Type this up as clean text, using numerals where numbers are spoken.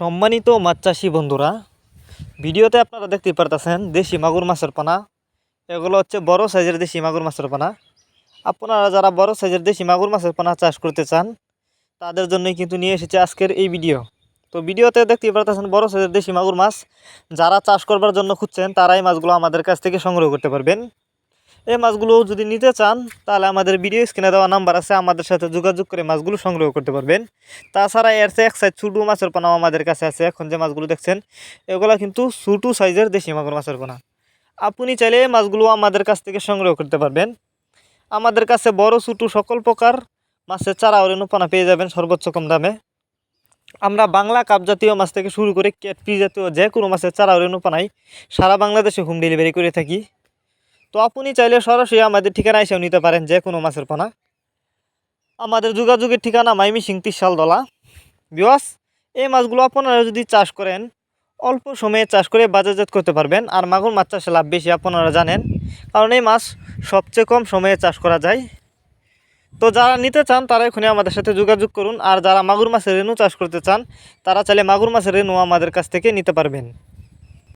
সম্মানিত মাছ চাষি বন্ধুরা, ভিডিওতে আপনারা দেখতে পারতেছেন দেশি মাগুর মাছের পোনা। এগুলো হচ্ছে বড় সাইজের দেশি মাগুর মাছের পোনা। আপনারা যারা বড় সাইজের দেশি মাগুর মাছের পোনা চাষ করতে চান তাদের জন্যই কিন্তু নিয়ে এসেছে আজকের এই ভিডিও। তো ভিডিওতে দেখতে পারতেছেন বড় সাইজের দেশি মাগুর মাছ যারা চাষ করবার জন্য খুঁজছেন তারা এই মাছগুলো আমাদের কাছ থেকে সংগ্রহ করতে পারবেন। এই মাছগুলো যদি নিতে চান তাহলে আমাদের ভিডিও স্ক্রিনে দেওয়া নাম্বার আছে, আমাদের সাথে যোগাযোগ করে মাছগুলো সংগ্রহ করতে পারবেন। তাছাড়া এর চেয়ে এক সাইজ ছোটো মাছের পোনাও আমাদের কাছে আছে। এখন যে মাছগুলো দেখছেন এগুলো কিন্তু ছোটো সাইজের দেশি মাগুর মাছের পোনা। আপনি চাইলে এই মাছগুলো আমাদের কাছ থেকে সংগ্রহ করতে পারবেন। আমাদের কাছে বড় ছোটো সকল প্রকার মাছের চারা ও রেণু পোনা পেয়ে যাবেন সর্বোচ্চ কম দামে। আমরা বাংলা কাপ জাতীয় মাছ থেকে শুরু করে ক্যাটফি জাতীয় যে কোনো মাছের চারা ও রেণু পোনাই সারা বাংলাদেশে হোম ডেলিভারি করে থাকি। তো আপনি চাইলে সরাসরি আমাদের ঠিকানা এসেও নিতে পারেন যে কোনো মাছের পোনা। আমাদের যোগাযোগের ঠিকানা ময়মনসিংহ তিরশালতলা। বিওয়াস, এই মাছগুলো আপনারা যদি চাষ করেন অল্প সময়ে চাষ করে বাজারজাত করতে পারবেন। আর মাগুর মাছ চাষে লাভ বেশি আপনারা জানেন, কারণ এই মাছ সবচেয়ে কম সময়ে চাষ করা যায়। তো যারা নিতে চান তারা এখনই আমাদের সাথে যোগাযোগ করুন। আর যারা মাগুর মাছের রেণু চাষ করতে চান তারা চাইলে মাগুর মাছের রেণু আমাদের কাছ থেকে নিতে পারবেন।